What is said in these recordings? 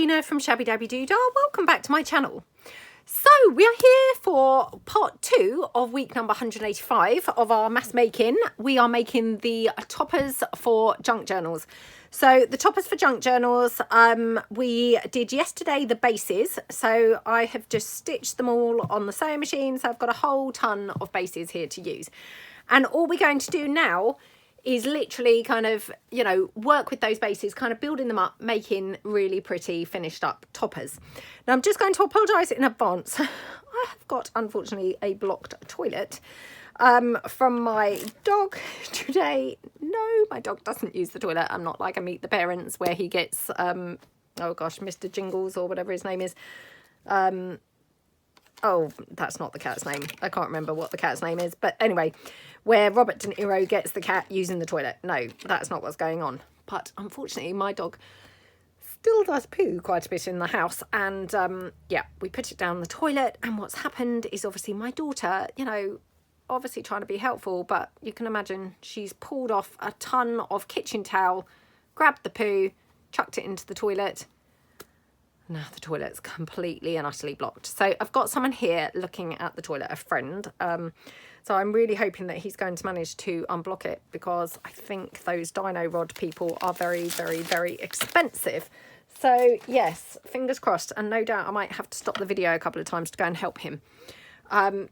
Tina from Shabbydabbydoodah. Welcome back to my channel. So we are here for part 2 of week number 185 of our mass making. We are making the toppers for junk journals. So the toppers for junk journals, we did yesterday the bases. So I have just stitched them all on the sewing machine. So I've got a whole ton of bases here to use. And all we're going to do now is literally kind of, you know, work with those bases, kind of building them up, making really pretty finished up toppers. Now I'm just going to apologise in advance. I have got, unfortunately, a blocked toilet from my dog today. No, my dog doesn't use the toilet. I'm not like a Meet the Parents where he gets, oh gosh, Mr. Jingles or whatever his name is. Oh, that's not the cat's name. I can't remember what the cat's name is. But anyway, where Robert De Niro gets the cat using the toilet. No, that's not what's going on. But unfortunately, my dog still does poo quite a bit in the house. And yeah, we put it down the toilet. And what's happened is obviously my daughter, you know, obviously trying to be helpful. But you can imagine she's pulled off a ton of kitchen towel, grabbed the poo, chucked it into the toilet. Now the toilet's completely and utterly blocked. So I've got someone here looking at the toilet, a friend. So I'm really hoping that he's going to manage to unblock it, because I think those dino rod people are very, very, very expensive. So yes, fingers crossed. And no doubt I might have to stop the video a couple of times to go and help him.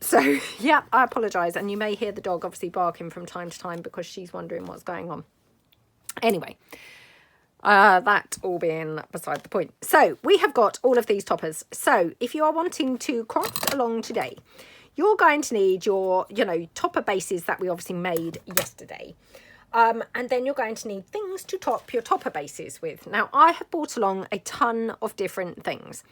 So yeah, I apologise. And you may hear the dog obviously barking from time to time because she's wondering what's going on. Anyway. That all being beside the point. So we have got all of these toppers. So if you are wanting to craft along today, you're going to need your, you know, topper bases that we obviously made yesterday. And then you're going to need things to top your topper bases with. Now, I have brought along a ton of different things.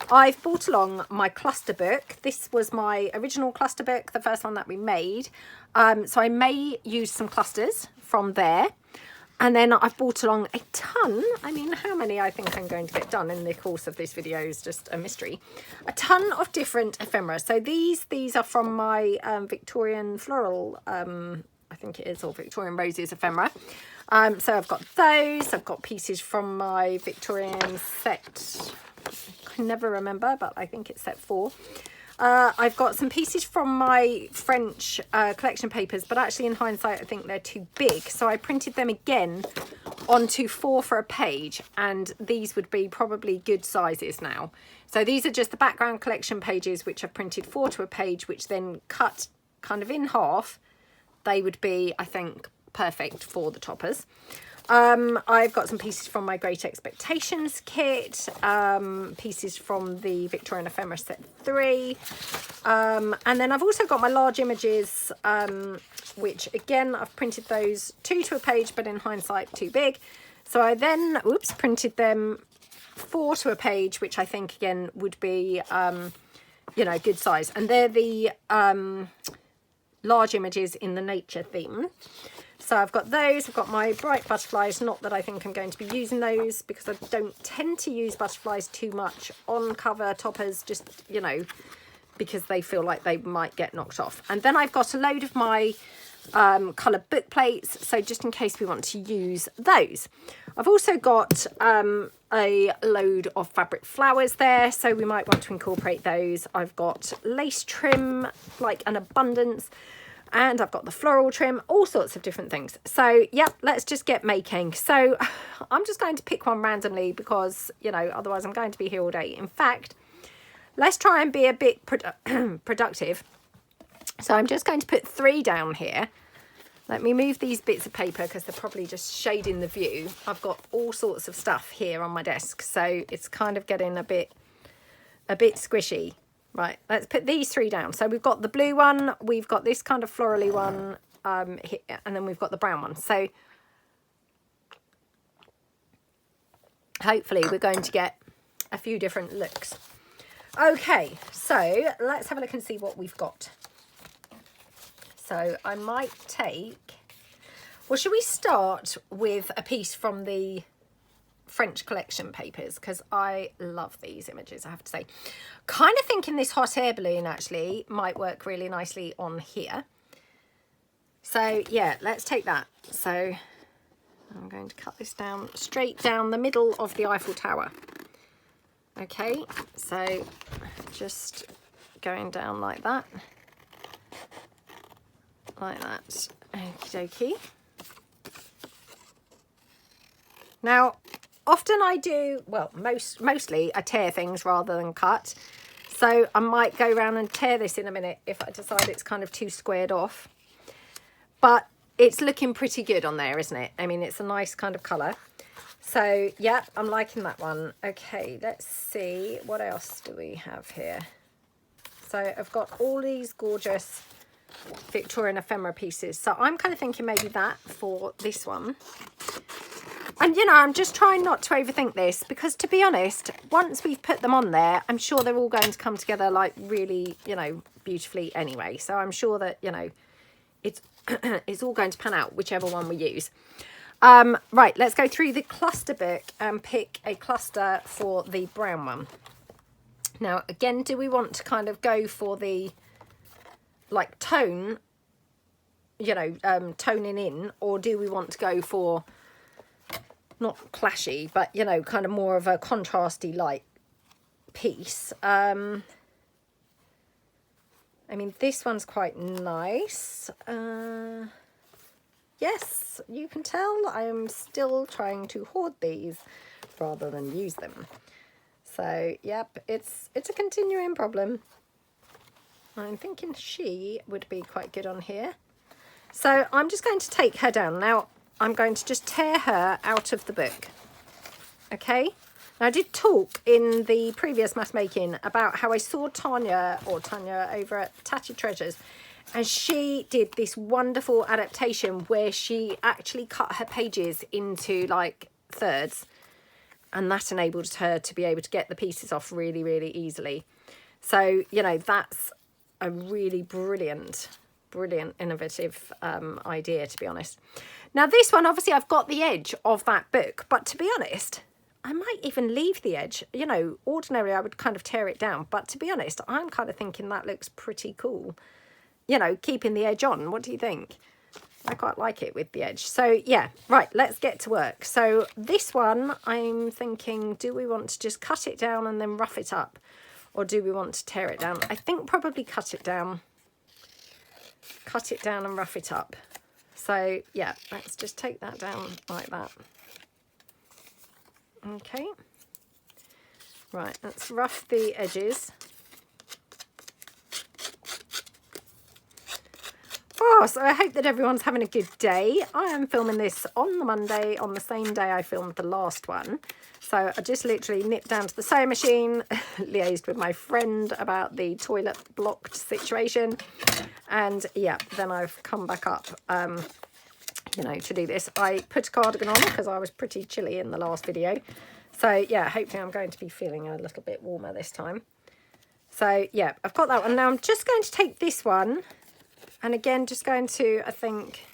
I've brought along my cluster book. This was my original cluster book, the first one that we made. So I may use some clusters from there. And then I've brought along a ton. I mean, how many I think I'm going to get done in the course of this video is just a mystery. A ton of different ephemera. So these are from my Victorian floral, I think it is, or Victorian roses ephemera. So I've got those. I've got pieces from my Victorian set. I can never remember, but I think it's set 4. I've got some pieces from my French collection papers, but actually in hindsight I think they're too big, so I printed them again onto 4 for a page, and these would be probably good sizes now. So these are just the background collection pages which I've printed 4 to a page, which then cut kind of in half. They would be, I think, perfect for the toppers. I've got some pieces from my Great Expectations kit, pieces from the Victorian Ephemera set 3, and then I've also got my large images, which again I've printed those 2 to a page, but in hindsight too big. So I then printed them 4 to a page, which I think again would be you know, good size, and they're the large images in the nature theme. So I've got those. I've got my bright butterflies. Not that I think I'm going to be using those, because I don't tend to use butterflies too much on cover toppers, just, you know, because they feel like they might get knocked off. And then I've got a load of my coloured book plates, so just in case we want to use those. I've also got a load of fabric flowers there, so we might want to incorporate those. I've got lace trim, like an abundance. And I've got the floral trim, all sorts of different things. So, yeah, let's just get making. So I'm just going to pick one randomly because, you know, otherwise I'm going to be here all day. In fact, let's try and be a bit productive. So I'm just going to put 3 down here. Let me move these bits of paper because they're probably just shading the view. I've got all sorts of stuff here on my desk, so it's kind of getting a bit squishy. Right, let's put these 3 down. So we've got the blue one, we've got this kind of florally one, here, and then we've got the brown one. So hopefully we're going to get a few different looks. Okay, so let's have a look and see what we've got. So I might take, well, should we start with a piece from the French collection papers, because I love these images, I have to say. Kind of thinking this hot air balloon actually might work really nicely on here. So yeah, let's take that. So I'm going to cut this down straight down the middle of the Eiffel Tower. Okay, so just going down like that. Like that. Okie dokie. Now, often I do, well, mostly I tear things rather than cut. So I might go around and tear this in a minute if I decide it's kind of too squared off. But it's looking pretty good on there, isn't it? I mean, it's a nice kind of colour. So, yeah, I'm liking that one. Okay, let's see. What else do we have here? So I've got all these gorgeous Victorian ephemera pieces. So I'm kind of thinking maybe that for this one. And, you know, I'm just trying not to overthink this because, to be honest, once we've put them on there, I'm sure they're all going to come together, like, really, you know, beautifully anyway. So I'm sure that, you know, it's it's all going to pan out, whichever one we use. Right, let's go through the cluster book and pick a cluster for the brown one. Now, again, do we want to kind of go for the, like, tone, you know, toning in, or do we want to go for, not clashy, but, you know, kind of more of a contrasty light piece? I mean, this one's quite nice. Yes, you can tell I am still trying to hoard these rather than use them. So, yep, it's a continuing problem. I'm thinking she would be quite good on here. So I'm just going to take her down. Now, I'm going to just tear her out of the book. Okay? Now, I did talk in the previous mass making about how I saw Tanya over at Tatty Treasures, and she did this wonderful adaptation where she actually cut her pages into like thirds, and that enabled her to be able to get the pieces off really, really easily. So, you know, that's a really brilliant, innovative idea, to be honest. Now, this one, obviously, I've got the edge of that book, but to be honest, I might even leave the edge. You know, ordinarily I would kind of tear it down, but to be honest, I'm kind of thinking that looks pretty cool. You know, keeping the edge on. What do you think? I quite like it with the edge. So, yeah, right, let's get to work. So this one, I'm thinking, do we want to just cut it down and then rough it up? Or do we want to tear it down? I think probably cut it down. Cut it down and rough it up. So, yeah, let's just take that down like that. Okay. Right, let's rough the edges. Oh, so I hope that everyone's having a good day. I am filming this on the Monday, on the same day I filmed the last one. So I just literally nipped down to the sewing machine, liaised with my friend about the toilet blocked situation. And yeah, then I've come back up, you know, to do this. I put a cardigan on because I was pretty chilly in the last video. So yeah, hopefully I'm going to be feeling a little bit warmer this time. So yeah, I've got that one. Now I'm just going to take this one. And again, just going to, I think,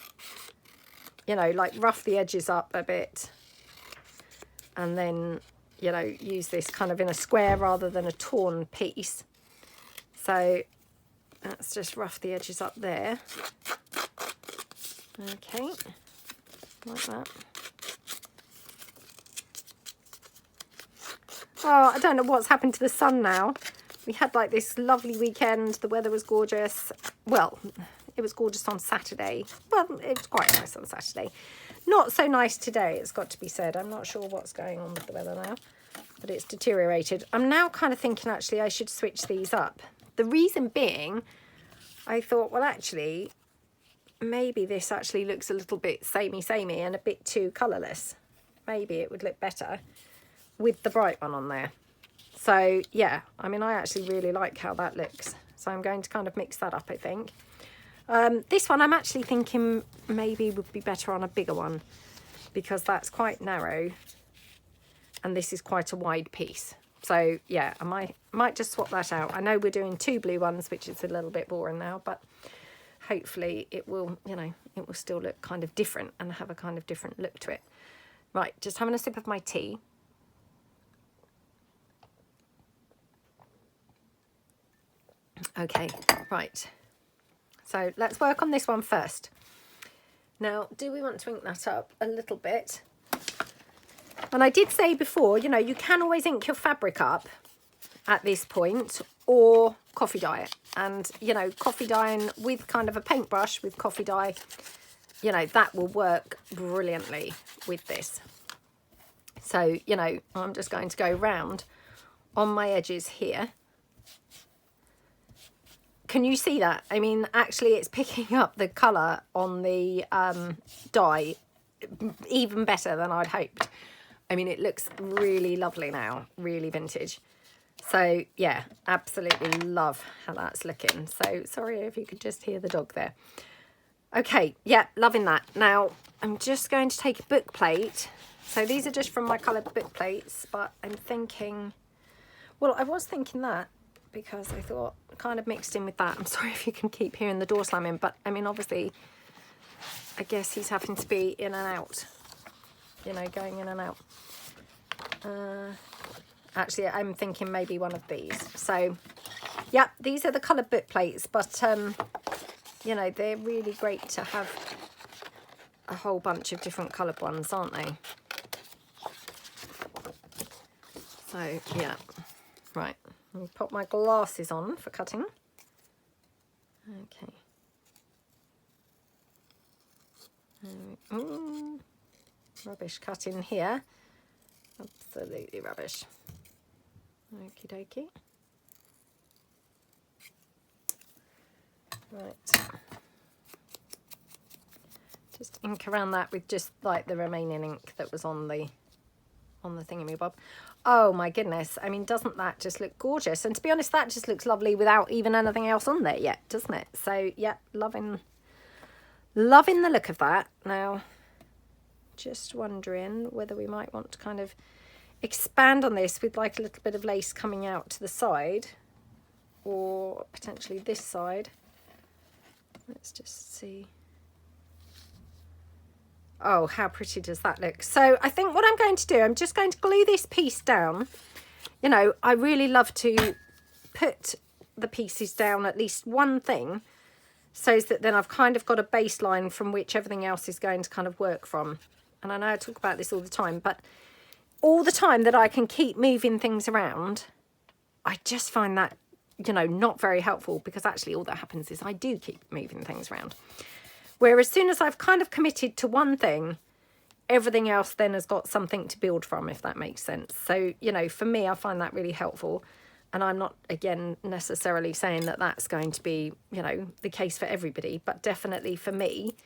you know, like rough the edges up a bit. And then, you know, use this kind of in a square rather than a torn piece. So let's just rough the edges up there. Okay, like that. Oh, I don't know what's happened to the sun now. We had like this lovely weekend. The weather was gorgeous. Well, it was gorgeous on Saturday. Well, it was quite nice on Saturday. Not so nice today, it's got to be said. I'm not sure what's going on with the weather now, but it's deteriorated. I'm now kind of thinking, actually, I should switch these up. The reason being, I thought, well, actually, maybe this actually looks a little bit samey and a bit too colourless. Maybe it would look better with the bright one on there. So, yeah, I mean, I actually really like how that looks. So I'm going to kind of mix that up, I think. This one I'm actually thinking maybe would be better on a bigger one because that's quite narrow and this is quite a wide piece. So yeah, I might just swap that out. I know we're doing 2 blue ones, which is a little bit boring now, but hopefully it will, you know, it will still look kind of different and have a kind of different look to it. Right, just having a sip of my tea. Okay, right. So let's work on this one first. Now, do we want to ink that up a little bit? And I did say before, you know, you can always ink your fabric up at this point, or coffee dye it. And, you know, coffee dyeing with kind of a paintbrush with coffee dye, you know, that will work brilliantly with this. So, you know, I'm just going to go round on my edges here. Can you see that? I mean, actually it's picking up the colour on the dye even better than I'd hoped. I mean, it looks really lovely now, really vintage. So yeah, absolutely love how that's looking. So sorry if you could just hear the dog there. Okay, yeah, loving that. Now I'm just going to take a book plate. So these are just from my coloured book plates, but I'm thinking, well, I was thinking that because I thought kind of mixed in with that. I'm sorry if you can keep hearing the door slamming, but I mean, obviously, I guess he's having to be in and out, you know, going in and out. Actually, I'm thinking maybe one of these. So, yeah, these are the coloured book plates, but, you know, they're really great to have a whole bunch of different coloured ones, aren't they? So, yeah, right. Let me pop my glasses on for cutting. Okay. Rubbish cutting here. Absolutely rubbish. Okie dokie. Right. Just ink around that with just like the remaining ink that was on the thingy-me-bob. Oh my goodness. I mean, doesn't that just look gorgeous? And to be honest, that just looks lovely without even anything else on there yet, doesn't it? So yeah, loving the look of that. Now, just wondering whether we might want to kind of expand on this with like a little bit of lace coming out to the side, or potentially this side. Let's just see. Oh, how pretty does that look? So I think what I'm going to do, I'm just going to glue this piece down. You know, I really love to put the pieces down at least one thing, so that then I've kind of got a baseline from which everything else is going to kind of work from. And I know I talk about this all the time, but all the time that I can keep moving things around, I just find that, you know, not very helpful, because actually all that happens is I do keep moving things around. Whereas as soon as I've kind of committed to one thing, everything else then has got something to build from, if that makes sense. So, you know, for me, I find that really helpful. And I'm not, again, necessarily saying that that's going to be, you know, the case for everybody, but definitely for me,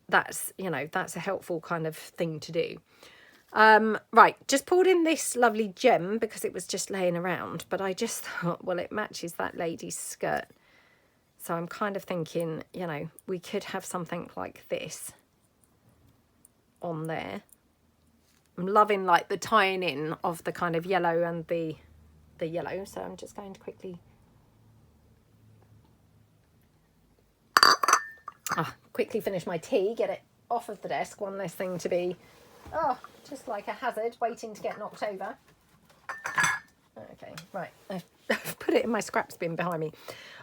that's, you know, that's a helpful kind of thing to do. Right, just pulled in this lovely gem because it was just laying around, but I just thought, well, it matches that lady's skirt. So I'm kind of thinking, you know, we could have something like this on there. I'm loving like the tying in of the kind of yellow and the yellow. So I'm just going to quickly finish my tea, get it off of the desk. One less thing to be, just like a hazard waiting to get knocked over. Okay, right. I've put it in my scraps bin behind me.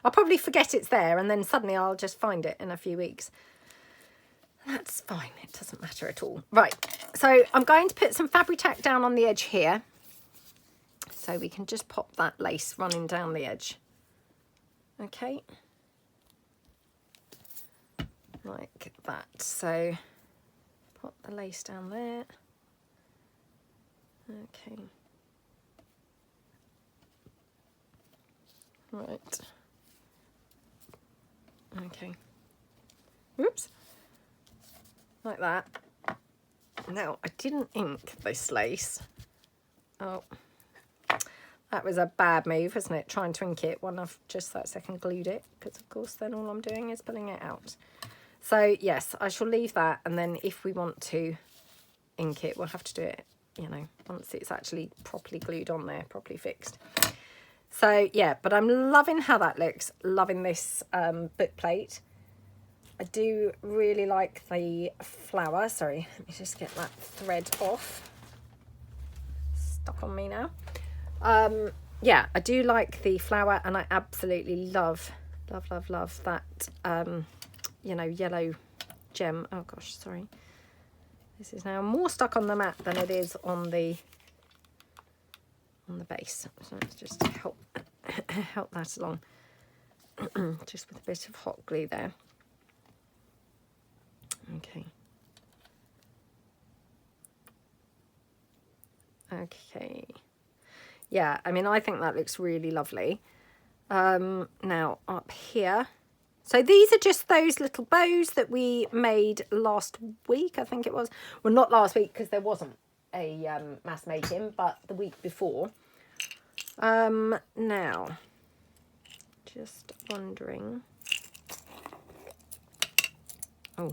I'll probably forget it's there, and then suddenly I'll just find it in a few weeks. That's fine. It doesn't matter at all. Right. So I'm going to put some Fabri-Tac down on the edge here, so we can just pop that lace running down the edge. Okay. Like that. So pop the lace down there. Okay. Right. Okay. Whoops. Like that. Now, I didn't ink this lace. Oh. That was a bad move, wasn't it? Trying to ink it when I've just that second glued it. Because, of course, then all I'm doing is pulling it out. So, yes, I shall leave that. And then if we want to ink it, we'll have to do it, you know, once it's actually properly glued on there, properly fixed. So, yeah, but I'm loving how that looks. Loving this book plate. I do really like the flower. Sorry, let me just get that thread off. Stuck on me now. Yeah, I do like the flower, and I absolutely love that, you know, yellow gem. Oh, gosh, sorry. This is now more stuck on the mat than it is on the base. So let's just help that along. Just with a bit of hot glue there. Okay. Okay. Yeah, I mean, I think that looks really lovely. Now up here. So these are just those little bows that we made last week, I think it was. Well, not last week because there wasn't a mass making, but the week before. Now, just wondering. Oh.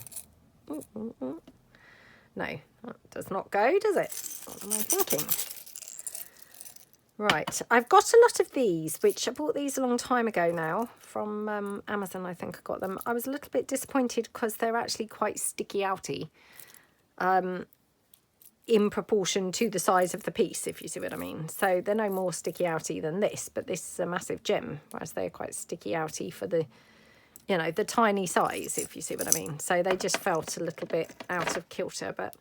No, that does not go, does it? What am I thinking? Right, I've got a lot of these, which I bought these a long time ago now from Amazon. I think I got them. I was a little bit disappointed because they're actually quite sticky outy in proportion to the size of the piece, if you see what I mean. So they're no more sticky outy than this, but this is a massive gem, whereas they're quite sticky outy for the, you know, the tiny size, if you see what I mean. So they just felt a little bit out of kilter, but,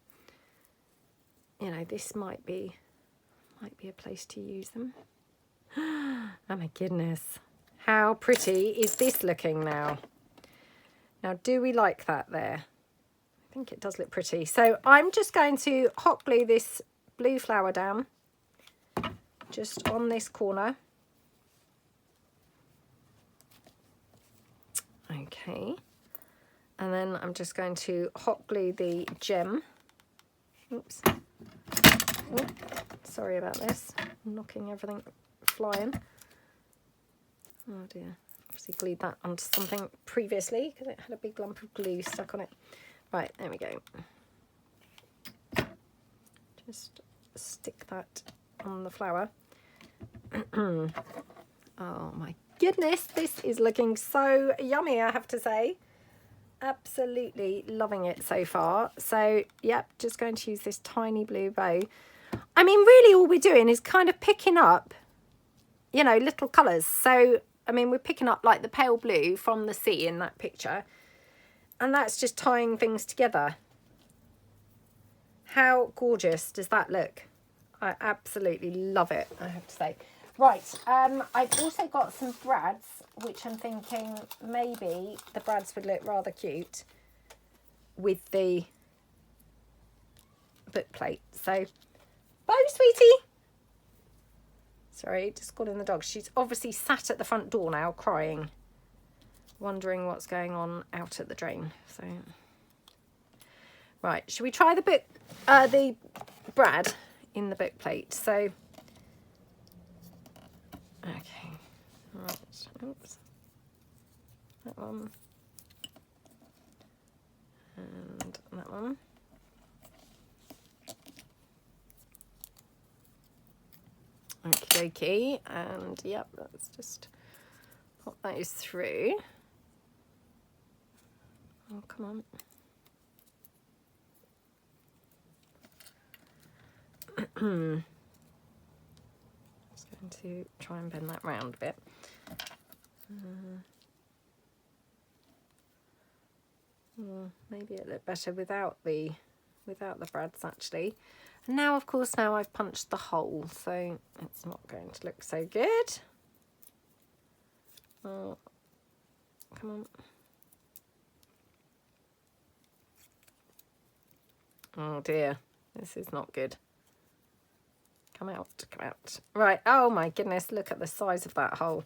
you know, this might be a place to use them. Oh my goodness. How pretty is this looking now? Now, do we like that there? I think it does look pretty. So I'm just going to hot glue this blue flower down just on this corner. Okay. And then I'm just going to hot glue the gem. Oops. Oh, sorry about this. I'm knocking everything flying. Oh dear. Obviously glued that onto something previously because it had a big lump of glue stuck on it. Right, there we go. Just stick that on the flower. Oh my goodness, this is looking so yummy, I have to say. Absolutely loving it so far. So, yep, just going to use this tiny blue bow. I mean, really all we're doing is kind of picking up, you know, little colours. So, I mean, we're picking up like the pale blue from the sea in that picture. And that's just tying things together. How gorgeous does that look? I absolutely love it, I have to say. Right, I've also got some brads, which I'm thinking maybe the brads would look rather cute with the book plate. So, bye, sweetie. Sorry, just calling the dog. She's obviously sat at the front door now crying, wondering what's going on out at the drain. So, right, should we try the brad in the book plate? So, okay, right, oops, that one, and that one. Okie dokie, and yep, let's just pop those through. Oh, come on. Just going to try and bend that round a bit. Maybe it looked better without the brads actually. And now, of course, now I've punched the hole, so it's not going to look so good. Oh, come on. Oh dear, this is not good. Come out, come out. Right, oh my goodness, look at the size of that hole.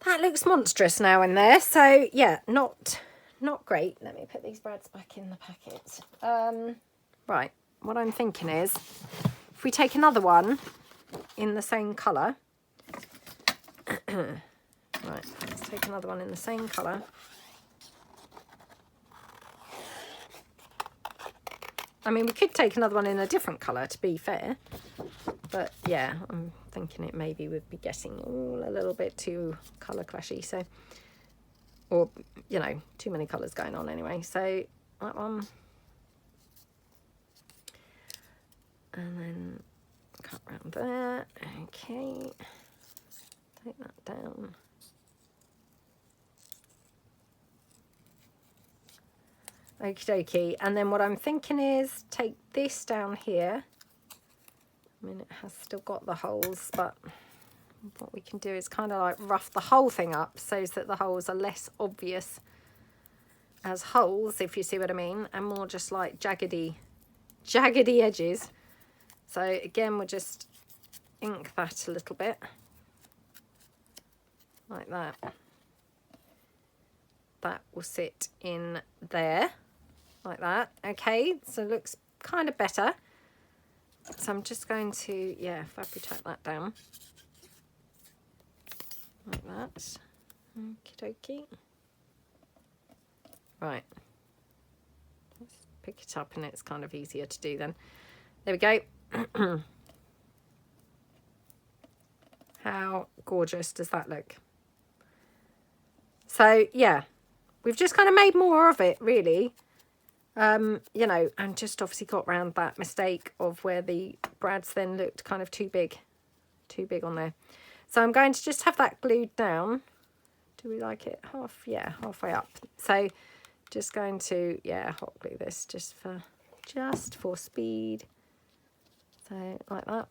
That looks monstrous now in there, so yeah, not great. Let me put these brads back in the packet. Right, what I'm thinking is, if we take another one in the same colour. Right, let's take another one in the same colour. I mean, we could take another one in a different colour, to be fair. But, yeah, I'm thinking it maybe would be getting all a little bit too colour clashy. So, or, you know, too many colours going on anyway. So, that one. And then cut round there. Okay. Take that down. Okie dokie. And then what I'm thinking is take this down here. I mean, it has still got the holes, but what we can do is kind of like rough the whole thing up so that the holes are less obvious as holes, if you see what I mean, and more just like jaggedy edges. So again, we'll just ink that a little bit like that. That will sit in there like that. Okay, so it looks kind of better. So I'm just going to, yeah, fabricate that down like that. Okie dokie. Right. Let's pick it up and it's kind of easier to do then. There we go. How gorgeous does that look? So yeah, we've just kind of made more of it really. You know, and just obviously got around that mistake of where the brads then looked kind of too big on there. So I'm going to just have that glued down. Do we like it half? Yeah, halfway up. So just going to, yeah, hot glue this just for speed. So like that.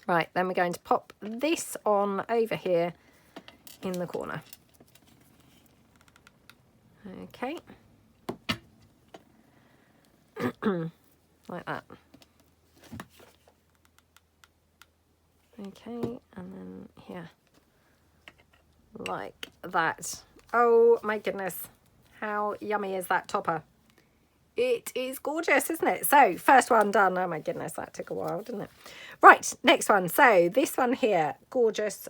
Right, then we're going to pop this on over here in the corner. Okay. Like that. Okay, and then here. Like that. Oh my goodness. How yummy is that topper? It is gorgeous, isn't it? So, first one done. Oh my goodness, that took a while, didn't it? Right, next one. So, this one here, gorgeous,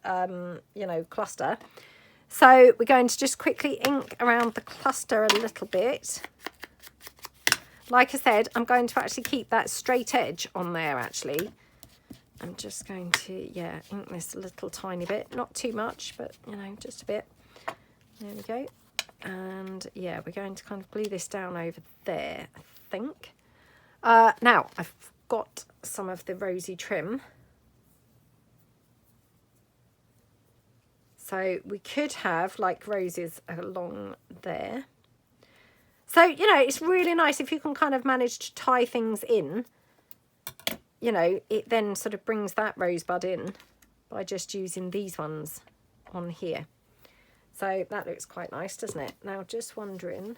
you know, cluster. So, we're going to just quickly ink around the cluster a little bit. Like I said, I'm going to actually keep that straight edge on there, actually. I'm just going to, yeah, ink this a little tiny bit. Not too much, but, you know, just a bit. There we go. And, yeah, we're going to kind of glue this down over there, I think. Now, I've got some of the rosy trim. So we could have, like, roses along there. So, you know, it's really nice if you can kind of manage to tie things in. You know, it then sort of brings that rosebud in by just using these ones on here. So that looks quite nice, doesn't it? Now, just wondering,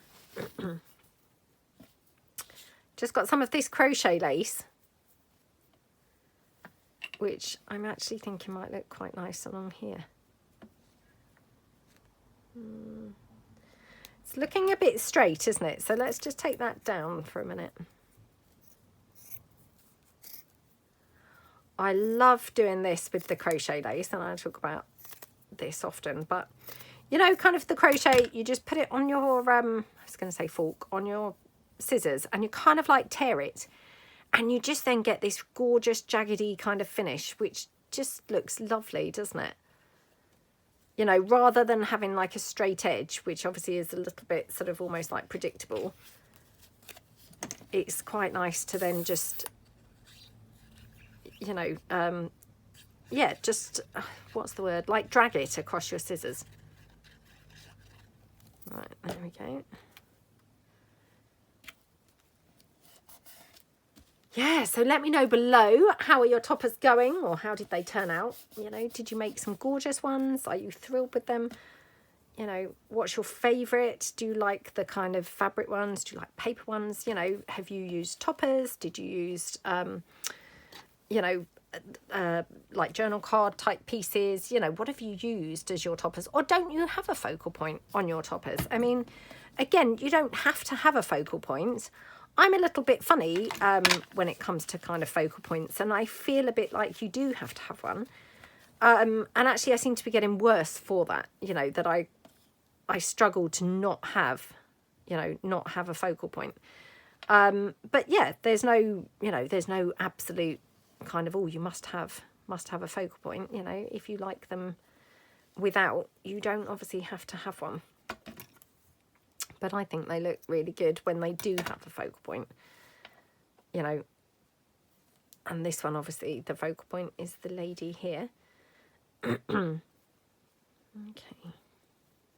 just got some of this crochet lace, which I'm actually thinking might look quite nice along here. It's looking a bit straight, isn't it? So let's just take that down for a minute. I love doing this with the crochet lace, and I talk about this often, but you know, kind of the crochet, you just put it on your, I was going to say fork, on your scissors, and you kind of like tear it, and you just then get this gorgeous jaggedy kind of finish, which just looks lovely, doesn't it? You know, rather than having like a straight edge, which obviously is a little bit sort of almost like predictable, it's quite nice to then just, you know, yeah, just, what's the word? Like drag it across your scissors. Right, there we go. Yeah, so let me know below, how are your toppers going, or how did they turn out? You know, did you make some gorgeous ones? Are you thrilled with them? You know, what's your favourite? Do you like the kind of fabric ones? Do you like paper ones? You know, have you used toppers? Did you use, you know, like journal card type pieces? You know, what have you used as your toppers? Or don't you have a focal point on your toppers? I mean, again, you don't have to have a focal point. I'm a little bit funny when it comes to kind of focal points, and I feel a bit like you do have to have one. And actually I seem to be getting worse for that, you know, that I struggle to not have, you know, not have a focal point. But yeah, there's no, you know, there's no absolute kind of, oh, you must have a focal point. You know, if you like them without, you don't obviously have to have one. But I think they look really good when they do have a focal point, you know. And this one, obviously, the focal point is the lady here. Okay.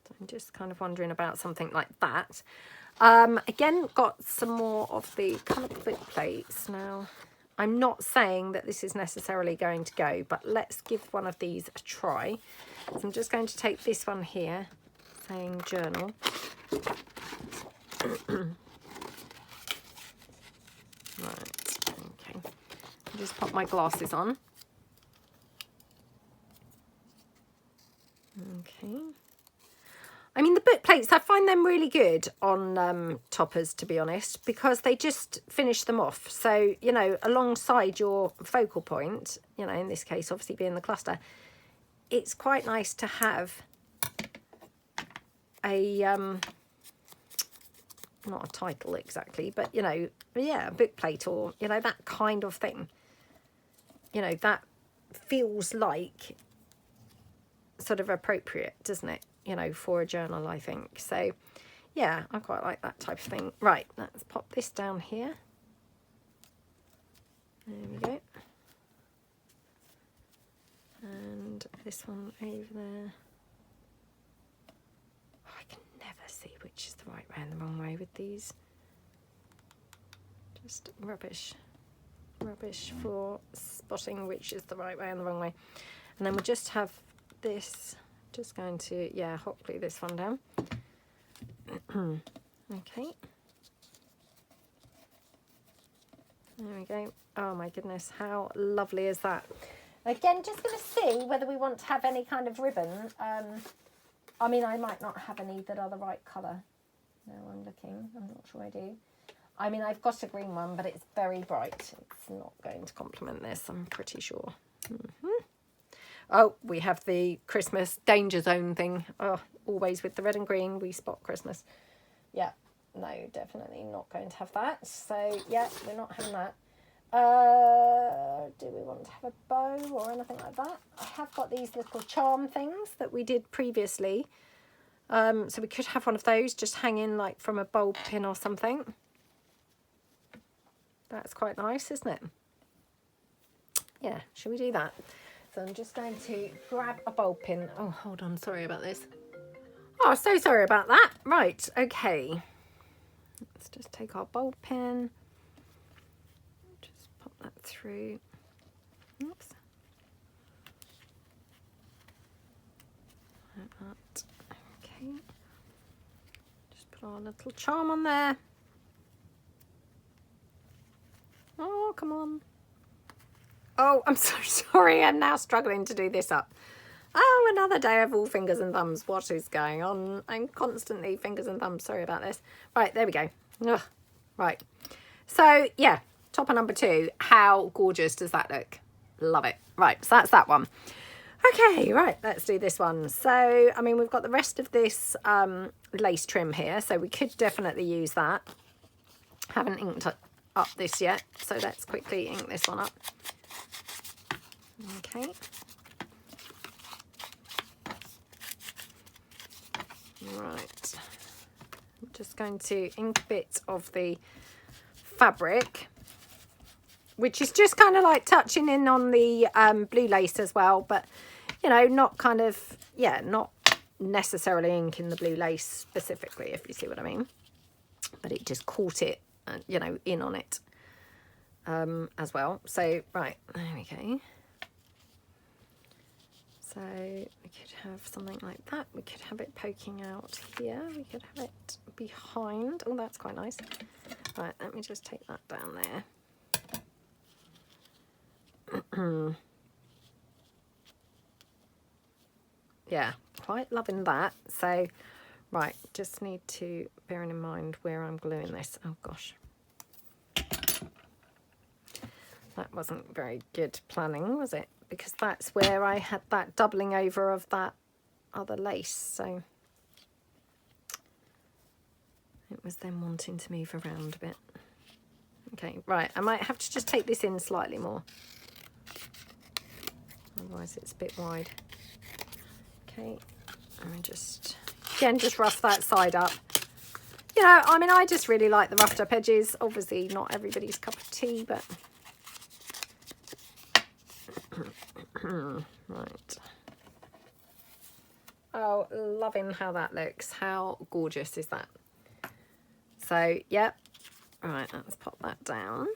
So I'm just kind of wondering about something like that. Again, got some more of the coloured book plates. Now, I'm not saying that this is necessarily going to go, but let's give one of these a try. So I'm just going to take this one here, saying journal. Right, okay. I'll just pop my glasses on. Okay. I mean, the book plates, I find them really good on toppers, to be honest, because they just finish them off. So, you know, alongside your focal point, you know, in this case, obviously being the cluster, it's quite nice to have a, not a title exactly, but, you know, yeah, a book plate or, you know, that kind of thing. You know, that feels like sort of appropriate, doesn't it? You know, for a journal, I think. So, yeah, I quite like that type of thing. Right, let's pop this down here. There we go. And this one over there. Oh, I can never see which is the right way and the wrong way with these. Just rubbish. Rubbish for spotting which is the right way and the wrong way. And then we'll just have this, just going to, yeah, hot glue this one down. Okay. There we go. Oh my goodness, how lovely is that? Again, just going to see whether we want to have any kind of ribbon. I mean, I might not have any that are the right colour. No, I'm looking. I'm not sure I do. I mean, I've got a green one, but it's very bright. It's not going to complement this, I'm pretty sure. Oh, we have the Christmas danger zone thing. Oh, always with the red and green, we spot Christmas. Yeah, no, definitely not going to have that. So, yeah, we're not having that. Do we want to have a bow or anything like that? I have got these little charm things that we did previously. So we could have one of those just hanging like from a bulb pin or something. That's quite nice, isn't it? Yeah, shall we do that? So I'm just going to grab a bulb pin. Oh, hold on, sorry about this. Oh, so sorry about that. Right, okay. Let's just take our bulb pin. Just pop that through. Oops. Like that. Okay. Just put our little charm on there. Oh, come on. Oh, I'm so sorry. I'm now struggling to do this up. Oh, another day of all fingers and thumbs. What is going on? I'm constantly fingers and thumbs. Sorry about this. Right, there we go. Ugh. Right. So, yeah, topper number 2. How gorgeous does that look? Love it. Right, so that's that one. Okay, right, let's do this one. So, I mean, we've got the rest of this lace trim here, so we could definitely use that. Haven't inked up this yet, so let's quickly ink this one up. Okay. Right. I'm just going to ink a bit of the fabric, which is just kind of like touching in on the blue lace as well, but, you know, not kind of, yeah, not necessarily inking the blue lace specifically, if you see what I mean. But it just caught it, you know, in on it as well. So, right, there we go. So we could have something like that. We could have it poking out here. We could have it behind. Oh, that's quite nice. Right, let me just take that down there. Yeah, quite loving that. So, right, just need to bear in mind where I'm gluing this. Oh, gosh. That wasn't very good planning, was it? Because that's where I had that doubling over of that other lace, so it was then wanting to move around a bit. Okay, right, I might have to just take this in slightly more, otherwise it's a bit wide. Okay, and just, again, just rough that side up. You know, I mean, I just really like the roughed up edges. Obviously not everybody's cup of tea, but right. Oh, loving how that looks. How gorgeous is that? So, yep. Right, let's pop that down.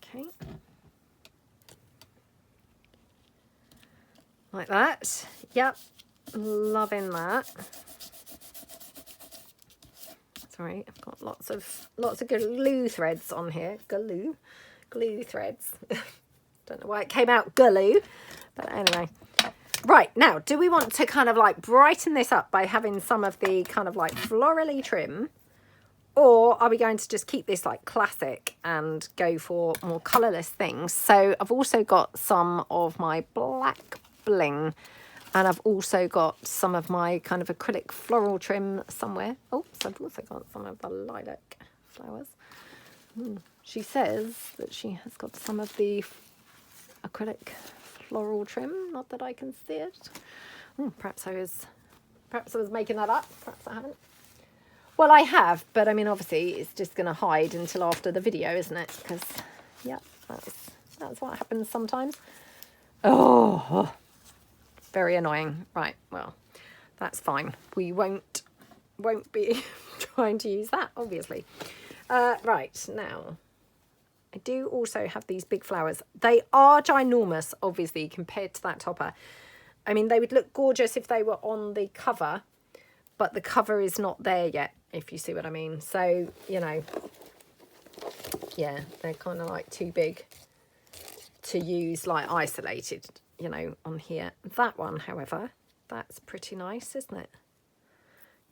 Okay. Like that. Yep. Loving that. Sorry, I've got lots of glue threads on here. Glue threads. Don't know why it came out glue, but anyway. Right, now, do we want to kind of like brighten this up by having some of the kind of like florally trim? Or are we going to just keep this like classic and go for more colourless things? So I've also got some of my black bling, and I've also got some of my kind of acrylic floral trim somewhere. Oh, so I've also got some of the lilac flowers. She says that she has got some of the acrylic floral trim. Not that I can see it. Perhaps I was making that up. Perhaps I haven't. Well, I have, but I mean, obviously, it's just going to hide until after the video, isn't it? Because, yeah, that's what happens sometimes. Oh. Very annoying. Right, well, that's fine. We won't be trying to use that, obviously. Right, now, I do also have these big flowers. They are ginormous, obviously, compared to that topper. I mean, they would look gorgeous if they were on the cover, but the cover is not there yet, if you see what I mean. So, you know, yeah, they're kind of like too big to use like isolated, you know, on here. That one, however, that's pretty nice, isn't it?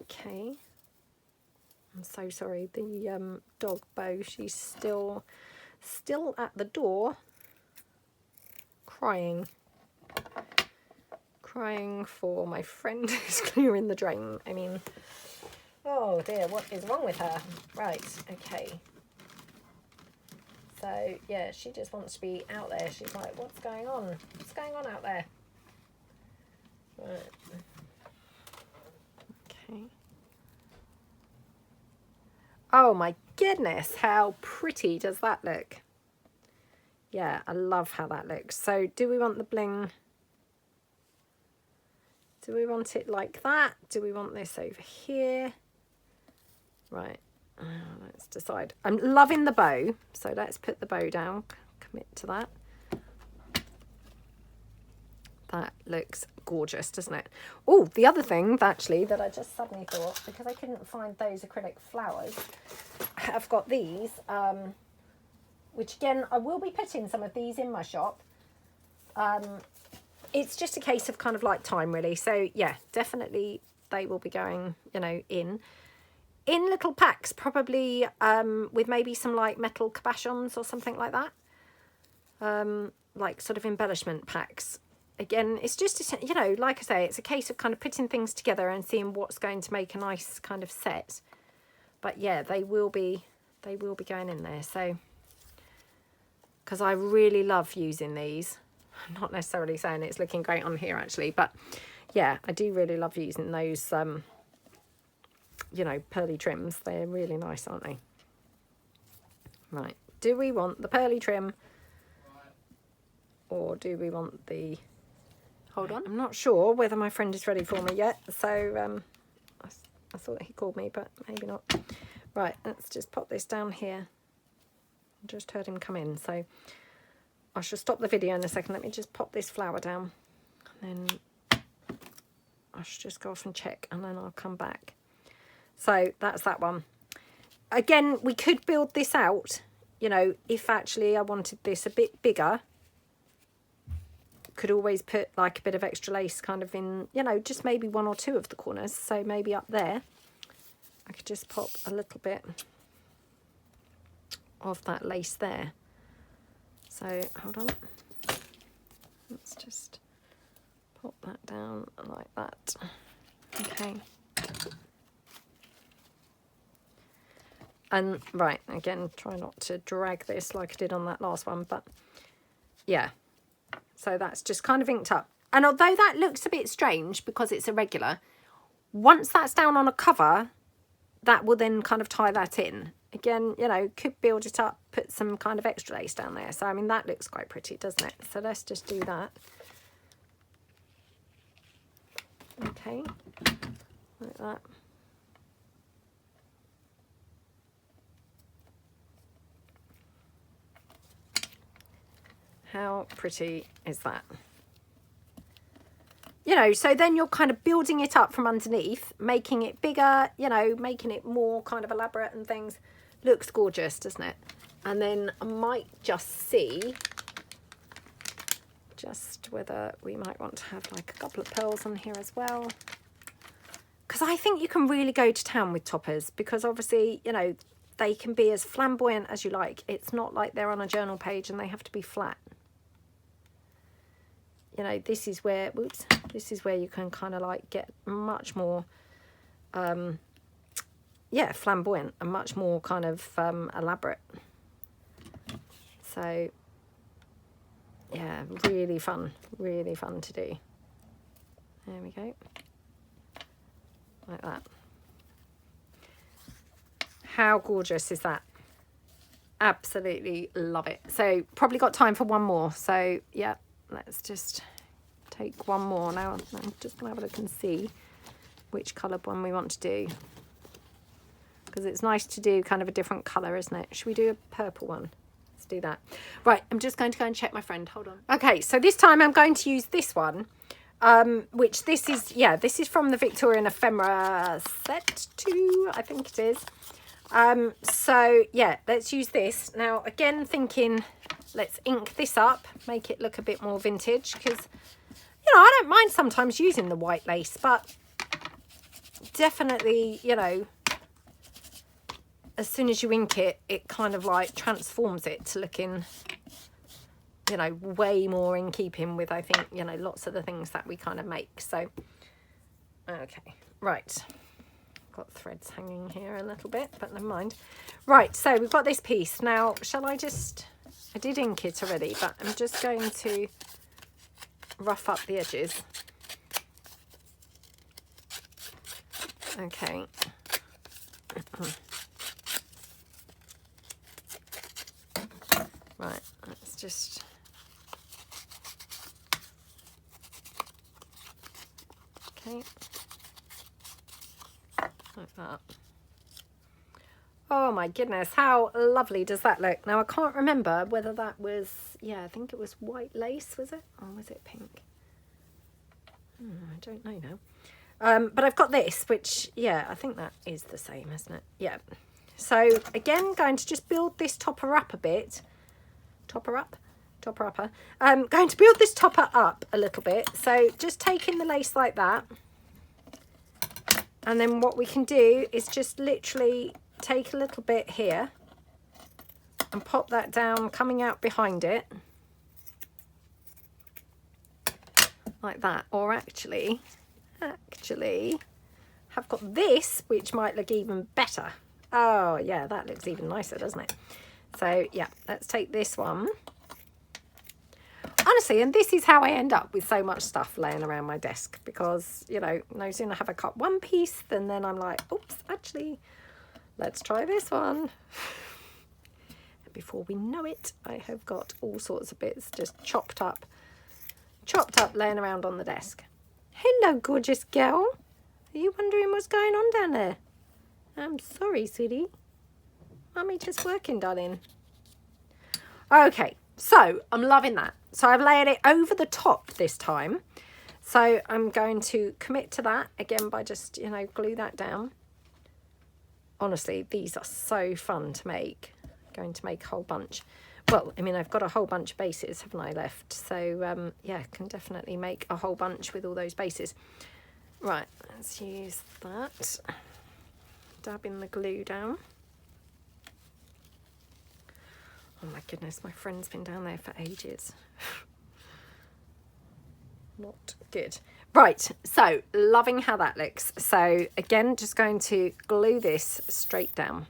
Okay. I'm so sorry. The dog Bo, she's still at the door crying for my friend who's clearing the drain. I mean, oh dear, what is wrong with her? Right, okay. So, yeah, she just wants to be out there. She's like, what's going on? What's going on out there? Right. Okay. Oh, my goodness. How pretty does that look? Yeah, I love how that looks. So, do we want the bling? Do we want it like that? Do we want this over here? Right. Let's decide. I'm loving the bow, so let's put the bow down, commit to that. That looks gorgeous, doesn't it? Oh, the other thing actually that I just suddenly thought, because I couldn't find those acrylic flowers, I've got these, which again, I will be putting some of these in my shop. It's just a case of kind of like time, really. So yeah, definitely they will be going, you know, in little packs, probably with maybe some like metal cabochons or something like that, like sort of embellishment packs. Again, it's just, you know, like I say, it's a case of kind of putting things together and seeing what's going to make a nice kind of set. But yeah, they will be going in there. So, because I really love using these. I'm not necessarily saying it's looking great on here actually, but yeah, I do really love using those you know, pearly trims. They're really nice, aren't they? Right, do we want the pearly trim or do we want the, hold on, I'm not sure whether my friend is ready for me yet, so I thought he called me, but maybe not. Right, let's just pop this down here. I just heard him come in, so I shall stop the video in a second. Let me just pop this flower down and then I should just go off and check and then I'll come back. So that's that one. Again, we could build this out, you know, if actually I wanted this a bit bigger. Could always put like a bit of extra lace kind of in, you know, just maybe one or two of the corners. So maybe up there, I could just pop a little bit of that lace there. So hold on. Let's just pop that down like that. Okay. And right, again, try not to drag this like I did on that last one, but yeah. So that's just kind of inked up. And although that looks a bit strange because it's irregular, once that's down on a cover, that will then kind of tie that in. again, you know, could build it up, put some kind of extra lace down there. So I mean, that looks quite pretty, doesn't it? So let's just do that. Okay, like that. How pretty is that? You know, so then you're kind of building it up from underneath, making it bigger, you know, making it more kind of elaborate and things. Looks gorgeous, doesn't it? And then I might just see just whether we might want to have like a couple of pearls on here as well. Because I think you can really go to town with toppers, because obviously, you know, they can be as flamboyant as you like. It's not like they're on a journal page and they have to be flat. You know, this is where, whoops, this is where you can kind of like get much more, yeah, flamboyant and much more kind of elaborate. So, yeah, really fun to do. There we go. Like that. How gorgeous is that? Absolutely love it. So, probably got time for one more. So, yeah. Let's just take one more now. I'm just gonna have a look and see which coloured one we want to do, because it's nice to do kind of a different colour, isn't it? Should we do a purple one? Let's do that. Right, I'm just going to go and check my friend. Hold on. Okay, so this time I'm going to use this one, which this is, yeah, this is from the Victorian Ephemera set 2, I think it is. So yeah, let's use this now. Again, thinking let's ink this up, make it look a bit more vintage, because, you know, I don't mind sometimes using the white lace, but definitely, you know, as soon as you ink it, it kind of like transforms it to looking, you know, way more in keeping with, I think, you know, lots of the things that we kind of make. So, okay, right. Got threads hanging here a little bit, but never mind. Right, so we've got this piece. Now, shall I just... I did ink it already, but I'm just going to rough up the edges. Okay. Right, let's just... Okay. Like that. Oh my goodness, how lovely does that look? Now I can't remember whether that was, yeah, I think it was white lace, was it? Or was it pink? I don't know now. But I've got this, which, yeah, I think that is the same, isn't it? Yeah. So again, going to just build this topper up a bit. Topper upper. Going to build this topper up a little bit. So just taking the lace like that. And then what we can do is just literally take a little bit here and pop that down, coming out behind it. Like that. Or actually, have got this, which might look even better. Oh, yeah, that looks even nicer, doesn't it? So, yeah, let's take this one. Honestly, and this is how I end up with so much stuff laying around my desk, because, you know, no sooner have I cut one piece than then I'm like, oops, actually, let's try this one. And before we know it, I have got all sorts of bits just chopped up laying around on the desk. Hello, gorgeous girl. Are you wondering what's going on down there? I'm sorry, sweetie. Mummy just working, darling. Okay, so I'm loving that. So I've layered it over the top this time. So I'm going to commit to that again by just, you know, glue that down. Honestly, these are so fun to make. I'm going to make a whole bunch. Well, I mean, I've got a whole bunch of bases, haven't I, left? So, yeah, can definitely make a whole bunch with all those bases. Right, let's use that. Dabbing the glue down. Oh my goodness, my friend's been down there for ages. Not good. Right, so loving how that looks. So again, just going to glue this straight down.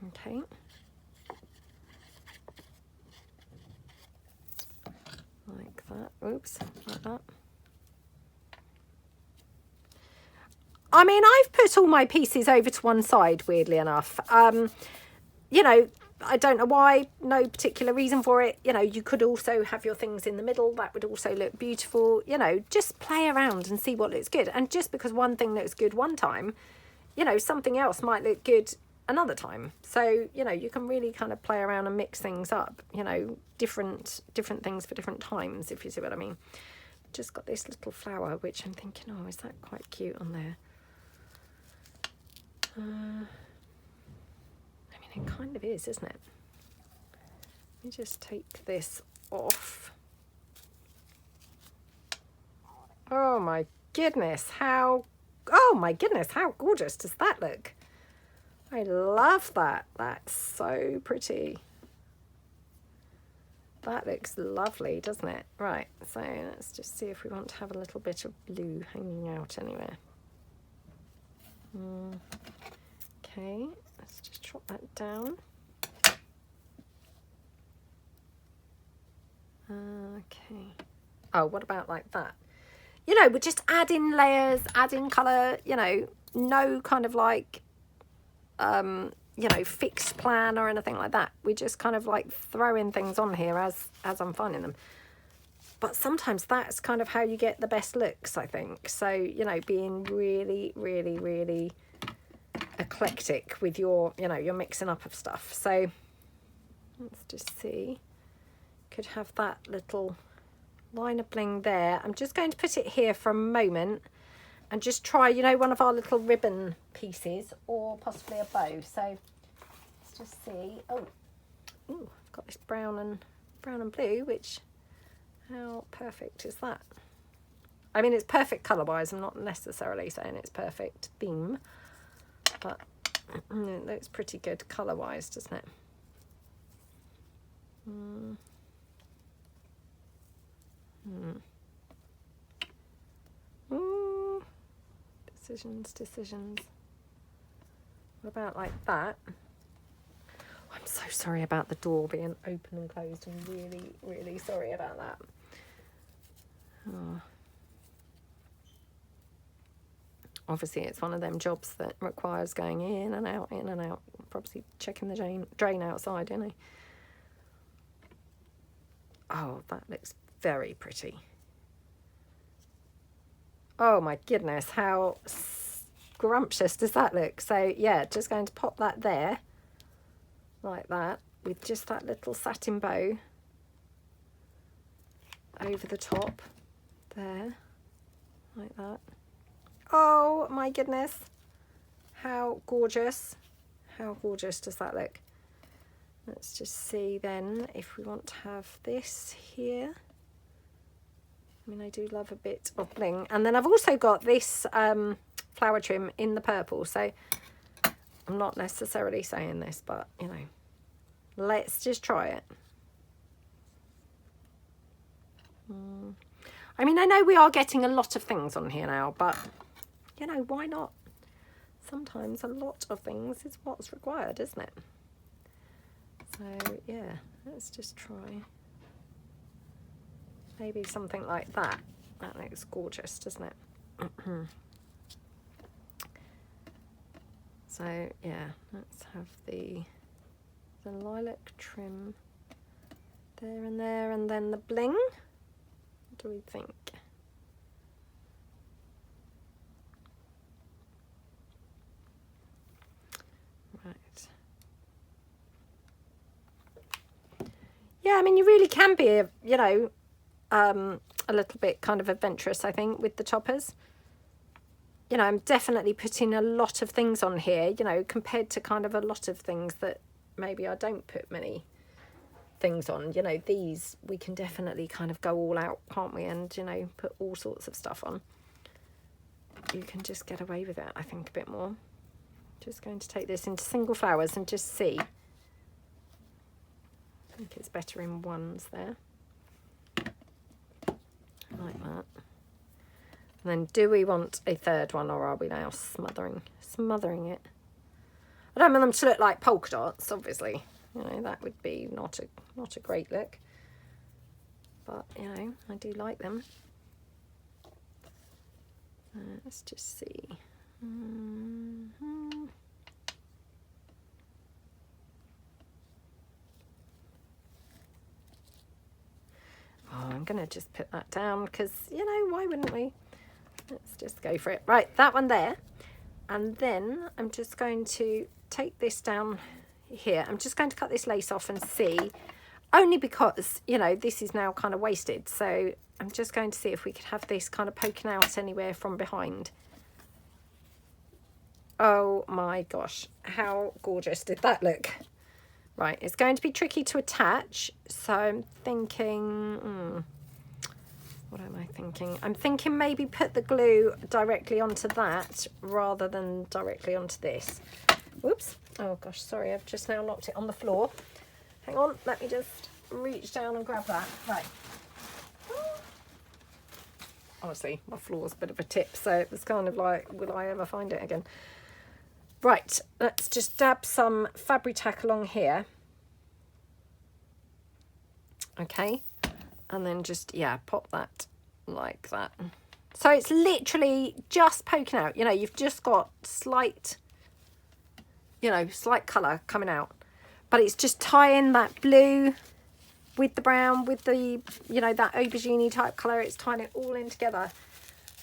Okay. Like that. Oops, like that. I mean, I've put all my pieces over to one side, weirdly enough. You know, I don't know why, no particular reason for it. You know, you could also have your things in the middle. That would also look beautiful. You know, just play around and see what looks good. And just because one thing looks good one time, you know, something else might look good another time. So, you know, you can really kind of play around and mix things up, you know, different things for different times, if you see what I mean. Just got this little flower, which I'm thinking, oh, is that quite cute on there? I mean, it kind of is, isn't it? Let me just take this off. Oh my goodness, how gorgeous does that look? I love that. That's so pretty. That looks lovely, doesn't it? Right, so let's just see if we want to have a little bit of blue hanging out anywhere. Okay, let's just drop that down. Okay. Oh, what about like that? You know, we're just adding layers, adding colour, you know, no kind of like, you know, fixed plan or anything like that. We just kind of like throwing things on here as I'm finding them. But sometimes that's kind of how you get the best looks, I think. So, you know, being really, really, really eclectic with your, you know, your mixing up of stuff. So let's just see. Could have that little line of bling there. I'm just going to put it here for a moment and just try, you know, one of our little ribbon pieces or possibly a bow. So let's just see. Oh, ooh, I've got this brown and blue, which, how perfect is that? I mean, it's perfect colour wise. I'm not necessarily saying it's perfect theme, but it looks pretty good colour wise, doesn't it? Ooh, decisions. What about like that? I'm so sorry about the door being open and closed. I'm really, really sorry about that. Oh. Obviously, it's one of them jobs that requires going in and out, probably checking the drain outside, you know. Oh, that looks very pretty. Oh my goodness, how scrumptious does that look? So yeah, just going to pop that there like that with just that little satin bow over the top there like that. Oh my goodness, how gorgeous does that look? Let's just see then if we want to have this here. I mean, I do love a bit of bling. And then I've also got this flower trim in the purple. So I'm not necessarily saying this, but, you know, let's just try it. I mean, I know we are getting a lot of things on here now, but, you know, why not? Sometimes a lot of things is what's required, isn't it? So, yeah, let's just try. Maybe something like that. That looks gorgeous, doesn't it? So, yeah, let's have the lilac trim there, and then the bling. What do we think? Right. Yeah, I mean, you really can be, you know, a little bit kind of adventurous, I think, with the toppers. You know, I'm definitely putting a lot of things on here, you know, compared to kind of a lot of things that maybe I don't put many things on. You know, these we can definitely kind of go all out, can't we? And, you know, put all sorts of stuff on. You can just get away with it, I think, a bit more. Just going to take this into single flowers and just see. I think it's better in ones there. Like that. And then do we want a third one, or are we now smothering it? I don't want them to look like polka dots, obviously. You know, that would be not a great look. But, you know, I do like them. Let's just see. Oh, I'm going to just put that down because, you know, why wouldn't we? Let's just go for it. Right, that one there. And then I'm just going to take this down here. I'm just going to cut this lace off and see, only because, you know, this is now kind of wasted. So I'm just going to see if we could have this kind of poking out anywhere from behind. Oh my gosh, how gorgeous did that look? Right, it's going to be tricky to attach, so I'm thinking, what am I thinking? I'm thinking maybe put the glue directly onto that rather than directly onto this. Whoops, oh gosh, sorry, I've just now knocked it on the floor. Hang on, let me just reach down and grab that. Right. Honestly, my floor's a bit of a tip, so it was kind of like, will I ever find it again? Right, let's just dab some Fabri-Tac along here. Okay, and then just, yeah, pop that like that. So it's literally just poking out. You know, you've just got slight, you know, slight colour coming out. But it's just tying that blue with the brown, with the, you know, that aubergine type colour. It's tying it all in together.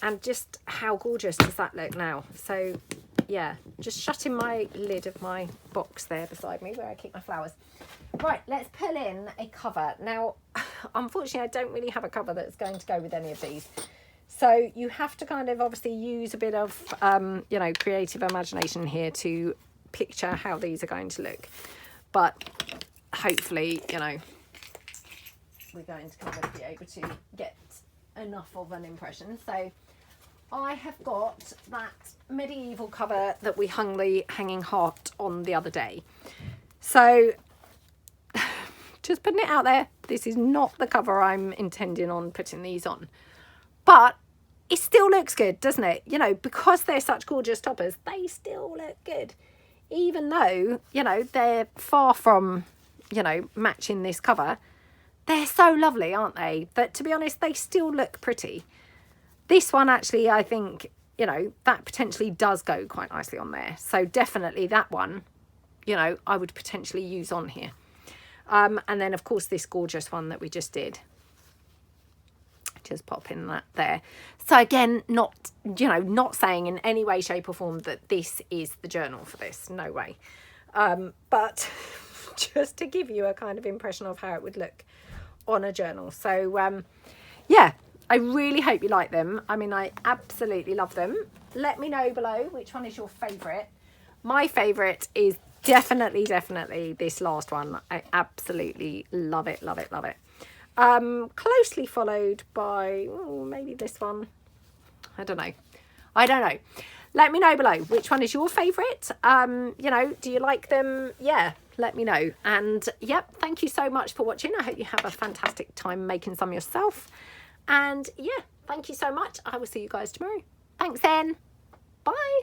And just how gorgeous does that look now? So yeah, just shutting my lid of my box there beside me where I keep my flowers. Right, let's pull in a cover. Now, unfortunately, I don't really have a cover that's going to go with any of these. So you have to kind of obviously use a bit of, you know, creative imagination here to picture how these are going to look. But hopefully, you know, we're going to kind of be able to get enough of an impression. So I have got that medieval cover that we hung the hanging heart on the other day. So just putting it out there, this is not the cover I'm intending on putting these on. But it still looks good, doesn't it? You know, because they're such gorgeous toppers, they still look good. Even though, you know, they're far from, you know, matching this cover. They're so lovely, aren't they? That, to be honest, they still look pretty. This one actually, I think, you know, that potentially does go quite nicely on there. So definitely that one, you know, I would potentially use on here. And then, of course, this gorgeous one that we just did. Just pop in that there. So again, not, you know, not saying in any way, shape or form that this is the journal for this. No way. But just to give you a kind of impression of how it would look on a journal. So, yeah. I really hope you like them. I mean, I absolutely love them. Let me know below which one is your favourite. My favourite is definitely this last one. I absolutely love it, love it, love it. Closely followed by maybe this one. I don't know. Let me know below which one is your favourite. You know, do you like them? Yeah, let me know. And yep, thank you so much for watching. I hope you have a fantastic time making some yourself. And yeah, thank you so much. I will see you guys tomorrow. Thanks then. Bye.